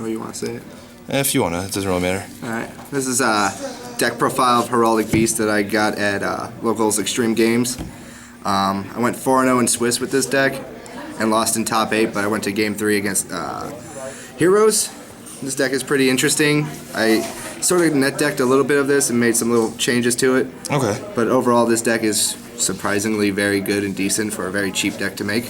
Oh, you want to say it? If you want to, it doesn't really matter. Alright. This is a deck profile of Heraldic Beast that I got at Locals Extreme Games. I went 4-0 in Swiss with this deck and lost in top 8, but I went to game 3 against Heroes. This deck is pretty interesting. I sort of net decked a little bit of this and made some little changes to it. Okay. But overall, this deck is surprisingly very good and decent for a very cheap deck to make.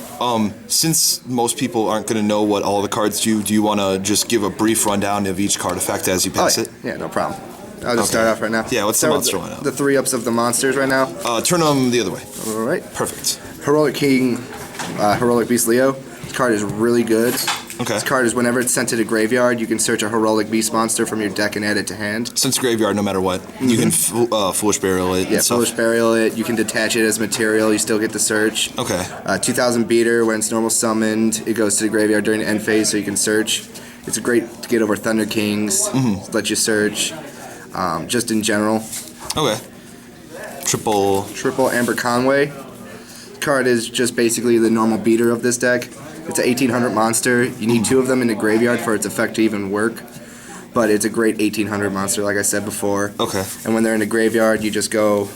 Since most people aren't going to know what all the cards do you want to just give a brief rundown of each card effect as you pass it? Yeah, no problem. I'll just start off right now. Yeah, what's the monster lineup? The 3-ups of the monsters right now. Turn them the other way. Alright. Perfect. Heraldic King, Heraldic Beast Leo. This card is really good. Okay. This card is whenever it's sent to the graveyard, you can search a Heraldic Beast monster from your deck and add it to hand. Since graveyard, no matter what, you can Foolish Burial it. Yeah, and stuff. Foolish Burial it. You can detach it as material. You still get the search. Okay. 2000 beater. When it's normal summoned, it goes to the graveyard during the end phase, so you can search. It's great to get over Thunder Kings. Let you search. Just in general. Okay. Triple Amber Conway. Card is just basically the normal beater of this deck. It's an 1800 monster. You need 2 of them in the graveyard for its effect to even work. But it's a great 1800 monster, like I said before. Okay. And when they're in the graveyard, you just go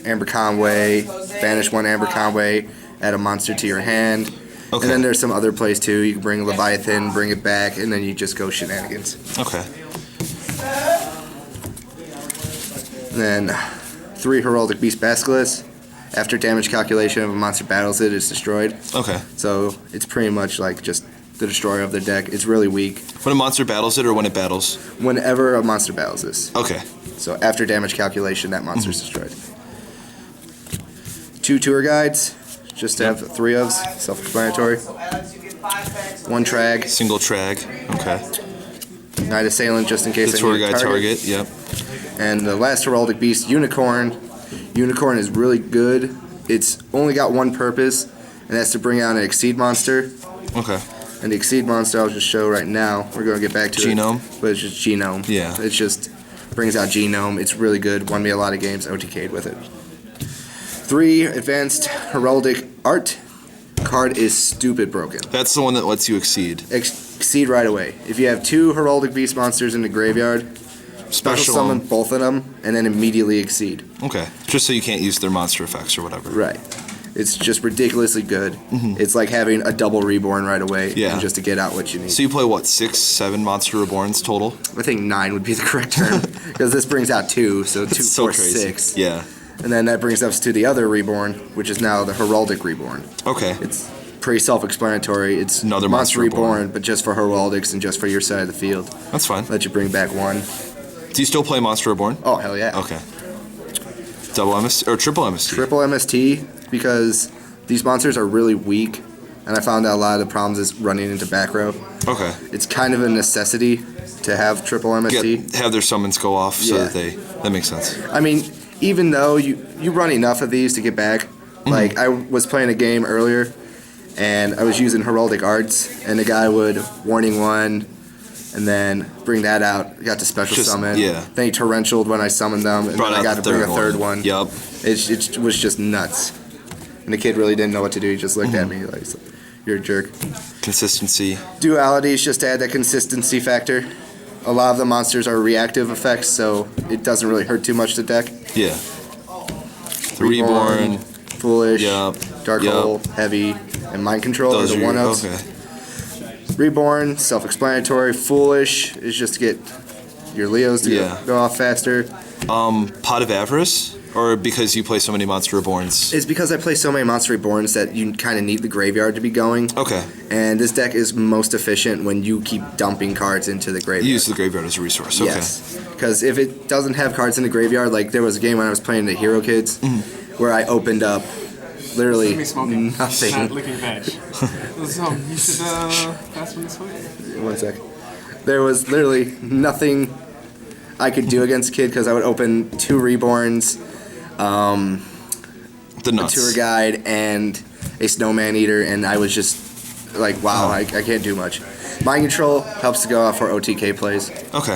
Amber Conway, banish 1 Amber Conway, add a monster to your hand. Okay. And then there's some other plays too. You can bring Leviathan, bring it back, and then you just go shenanigans. Okay. And then 3 Heraldic Beast Basilisk. After damage calculation, if a monster battles it, it's destroyed. Okay. So it's pretty much like just the destroyer of their deck. It's really weak. When a monster battles it or when it battles? Whenever a monster battles this. Okay. So after damage calculation, that monster is destroyed. 2 tour guides, just to have 3 ofs, self-explanatory. 1 trag. Single trag. Okay. Knight Assailant, just in case The I tour need a guide target. Yep. And the last Heraldic Beast, Unicorn. Unicorn is really good. It's only got one purpose, and that's to bring out an Exceed monster. Okay. And the Exceed monster I'll just show right now. We're going to get back to Genome. it. But it's just Genome. Yeah. It just brings out Genome. It's really good. Won me a lot of games. OTK'd with it. 3 Advanced Heraldic Art. Card is stupid broken. That's the one that lets you exceed. Exceed right away. If you have 2 Heraldic Beast monsters in the graveyard, special summon both of them, and then immediately exceed. Okay. Just so you can't use their monster effects or whatever. Right. It's just ridiculously good. It's like having a double Reborn right away, and just to get out what you need. So you play what, 6, 7 monster Reborns total? I think 9 would be the correct term, because this brings out 2, so 2, That's 4, so crazy. 6. Yeah. And then that brings us to the other Reborn, which is now the Heraldic Reborn. Okay. It's pretty self-explanatory. It's another monster Reborn, but just for Heraldics and just for your side of the field. That's fine. Let you bring back 1. Do you still play Monster Reborn? Oh, hell yeah. Okay. Double MS or triple MST? Triple MST, because these monsters are really weak, and I found out a lot of the problems is running into back row. Okay. It's kind of a necessity to have triple MST. Have their summons go off so that makes sense. I mean, even though you run enough of these to get back, like I was playing a game earlier, and I was using Heraldic Arts, and the guy would Warning 1, and then bring that out. Got to special summon. Yeah. Then he torrentialed when I summoned them, and then I got to bring a third one. Yup. It was just nuts. And the kid really didn't know what to do. He just looked at me like, you're a jerk. Consistency. Duality is just to add that consistency factor. A lot of the monsters are reactive effects, so it doesn't really hurt too much to deck. Yeah. The Reborn. Foolish. Dark Hole. Heavy. And Mind Control are the 1-ups. Okay. Reborn, self-explanatory. Foolish is just to get your Leos to go off faster. Pot of Avarice? Or because you play so many Monster Reborns? It's because I play so many Monster Reborns that you kind of need the graveyard to be going. Okay. And this deck is most efficient when you keep dumping cards into the graveyard. You use the graveyard as a resource. Okay. Yes. Because if it doesn't have cards in the graveyard, like there was a game when I was playing the Hero Kids where I opened up literally nothing. Not licking veg. You should pass me this way. 1 sec. There was literally nothing I could do against the kid because I would open 2 Reborns, the nuts. a tour guide, and a snowman eater, and I was just like, wow, I can't do much. Mind Control helps to go off for OTK plays. Okay.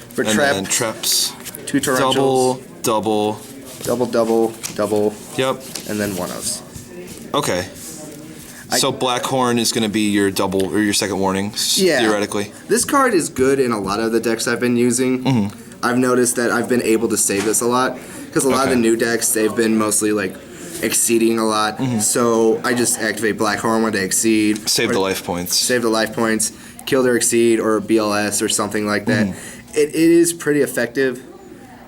For and Trap, then traps. 2 torrentials. Double. Double. Yep. And then 1-ofs. Okay. So Blackhorn is going to be your double or your second warning, theoretically. This card is good in a lot of the decks I've been using. I've noticed that I've been able to save this a lot because a lot of the new decks, they've been mostly like exceeding a lot. So I just activate Blackhorn when they exceed. Save the life points. Save the life points, kill their exceed or BLS or something like that. It is pretty effective,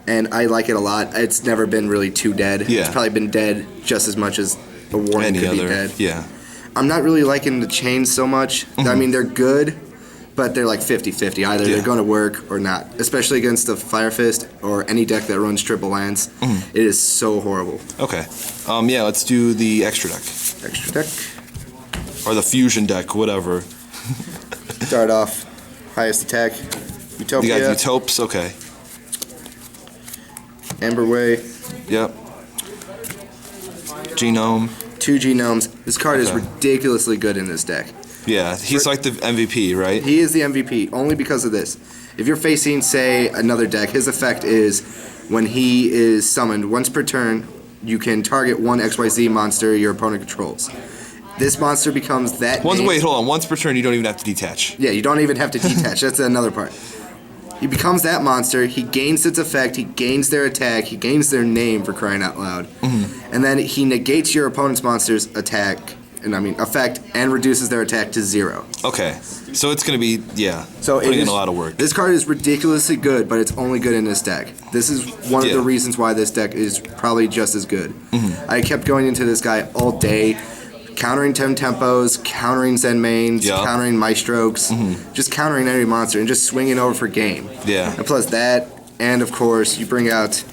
and I like it a lot. It's never been really too dead. Yeah. It's probably been dead just as much as a warning Any could other, be dead. yeah. I'm not really liking the chains so much. I mean, they're good, but they're like 50-50. Either they're going to work or not, especially against the Fire Fist or any deck that runs triple lands. It is so horrible. Okay. Yeah, let's do the extra deck. Extra deck. Or the fusion deck, whatever. Start off, highest attack, Utopia. You got Utopes, okay. Amberway. Yep. Genome. 2 Genomes. This card is ridiculously good in this deck. Yeah, he's like the MVP, right? He is the MVP, only because of this. If you're facing, say, another deck, his effect is when he is summoned, once per turn, you can target one XYZ monster your opponent controls. This monster becomes that Wait, hold on. Once per turn, you don't even have to detach. Yeah, you don't even have to detach. That's another part. He becomes that monster, he gains its effect, he gains their attack, he gains their name for crying out loud. And then he negates your opponent's monster's effect, and reduces their attack to 0. Okay. So it's going to be, So putting in a lot of work. This card is ridiculously good, but it's only good in this deck. This is one of the reasons why this deck is probably just as good. I kept going into this guy all day, countering tempos, countering Zen mains, countering Maestros, just countering every monster and just swinging over for game. Yeah. And plus that, and of course, you bring out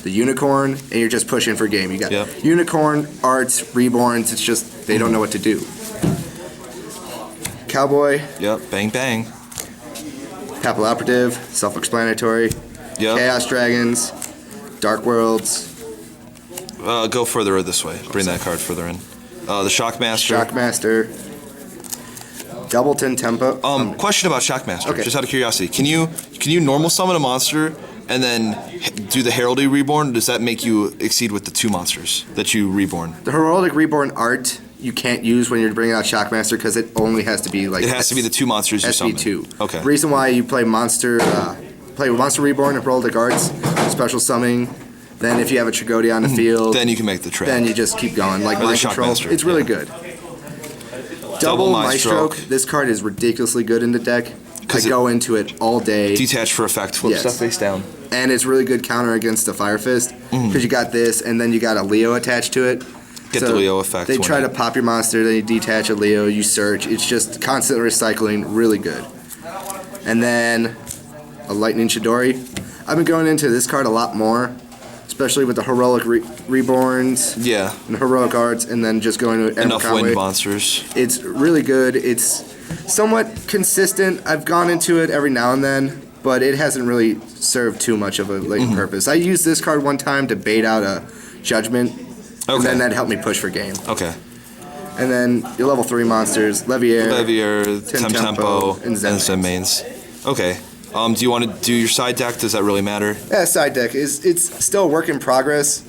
the Unicorn, and you're just pushing for game. You got Unicorn, Arts, Reborns, it's just, they don't know what to do. Cowboy. Yep, bang bang. Papal Operative, self-explanatory. Chaos Dragons, Dark Worlds. Go further this way. Bring that card further in. The Shockmaster. Shockmaster. Doubleton Tempo. Question about Shockmaster. Okay. Just out of curiosity, can you normal summon a monster and then do the Heraldic Reborn? Does that make you exceed with the 2 monsters that you reborn? The Heraldic Reborn art you can't use when you're bringing out Shockmaster because it only has to be like. It has to be the 2 monsters you summon. SP2. Okay. The reason why you play Monster Reborn and Heraldic Arts, special summoning. Then if you have a Tragody on the field, then you can make the trade. Then you just keep going. Like Mind Control, Shockmaster, it's really good. Double Maestro. This card is ridiculously good in the deck. I go into it all day. Detach for effect, flip stuff face down. And it's really good counter against the Fire Fist because you got this, and then you got a Leo attached to it. Get the Leo effect. They try to pop your monster, then you detach a Leo, you search. It's just constant recycling, really good. And then a Lightning Chidori. I've been going into this card a lot more, especially with the Heroic Reborns. Yeah. And Heroic Arts, and then just going to enough wind monsters. It's really good. It's somewhat consistent. I've gone into it every now and then, but it hasn't really served too much of a purpose. I used this card one time to bait out a Judgment, and then that helped me push for game. Okay. And then your level 3 monsters, Leviair, Tempo, and Zen mains. Okay. Do you want to do your side deck? Does that really matter? Yeah, side deck it's still a work in progress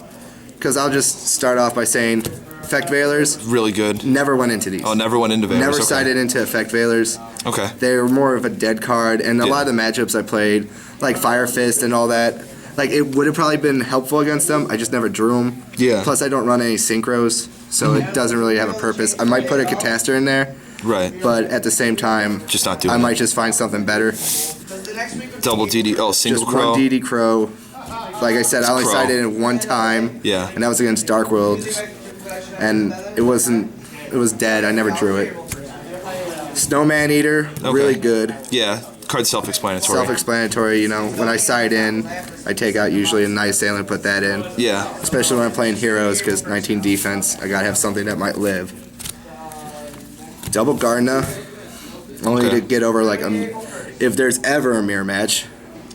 because I'll just start off by saying Effect Veilers. Really good. Never went into these. Oh, never went into Veilers. Never sided into Effect Veilers. Okay. They're more of a dead card, and a lot of the matchups I played, like Fire Fist and all that, like it would have probably been helpful against them. I just never drew them. Yeah. Plus, I don't run any synchros, so it doesn't really have a purpose. I might put a Catastor in there. Right. But at the same time, just not doing I might just find something better. Double DD. Oh, single just crow. One DD crow. Like I said, I only sided in one time. Yeah. And that was against Dark Worlds. And it was dead. I never drew it. Snowman Eater, really good. Yeah. Card self-explanatory. Self-explanatory, when I side in, I take out usually a Night Assailant and put that in. Yeah. Especially when I'm playing heroes, because 19 defense, I gotta have something that might live. Double Gardna, only to get over if there's ever a mirror match.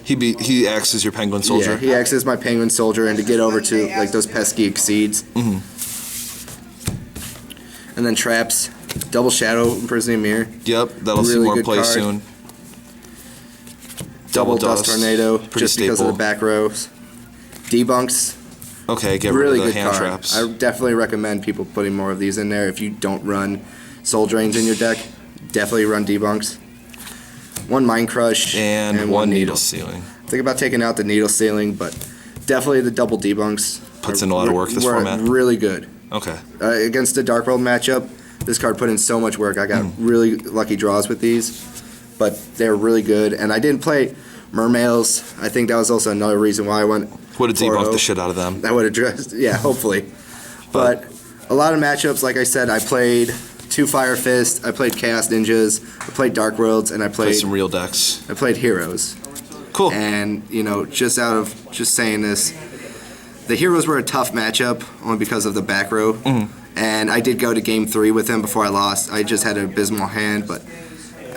He acts as your Penguin Soldier. Yeah, he acts as my Penguin Soldier, and to get over to those pesky exceeds. And then traps, Double Shadow, Imprisoning Mirror. Yep, that'll see more play soon. Double Dust Tornado, just because of the back rows. Debunks. Okay, get rid of the hand traps. I definitely recommend people putting more of these in there if you don't run soul drains in your deck, definitely run debunks. 1 Mind Crush And 1 Needle Sealing. Think about taking out the Needle Sealing, but definitely the double debunks. Puts in a lot of work this were format. Really good. Okay. Against the Dark World matchup, this card put in so much work. I got really lucky draws with these, but they're really good. And I didn't play Mermails. I think that was also another reason why I went. Would have debunked 4-0. the shit out of them. I would have dressed, yeah, hopefully. But a lot of matchups, like I said, I played 2 Fire Fist, I played Chaos Ninjas, I played Dark Worlds, and I Play played some real decks. I played Heroes. Cool. And, just out of just saying this, the Heroes were a tough matchup only because of the back row. And I did go to game 3 with him before I lost. I just had an abysmal hand, but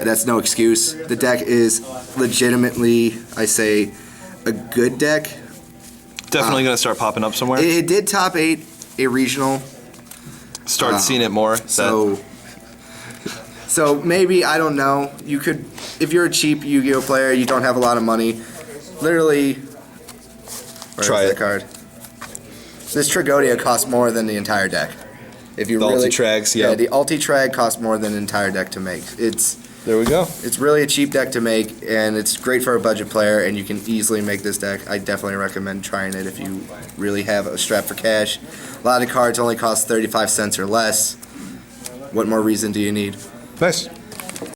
that's no excuse. The deck is legitimately, I say, a good deck. Definitely going to start popping up somewhere. It did top 8 a regional. Start seeing it more. So maybe, I don't know, you could, if you're a cheap Yu-Gi-Oh player, you don't have a lot of money, literally, Try where's it. that card? This Tragodia costs more than the entire deck. If you The really, Ulti-Trags, yeah, yeah. the Ulti-Trag costs more than the entire deck to make. There we go. It's really a cheap deck to make, and it's great for a budget player, and you can easily make this deck. I definitely recommend trying it if you really have a strap for cash. A lot of cards only cost 35 cents or less. What more reason do you need? Nice.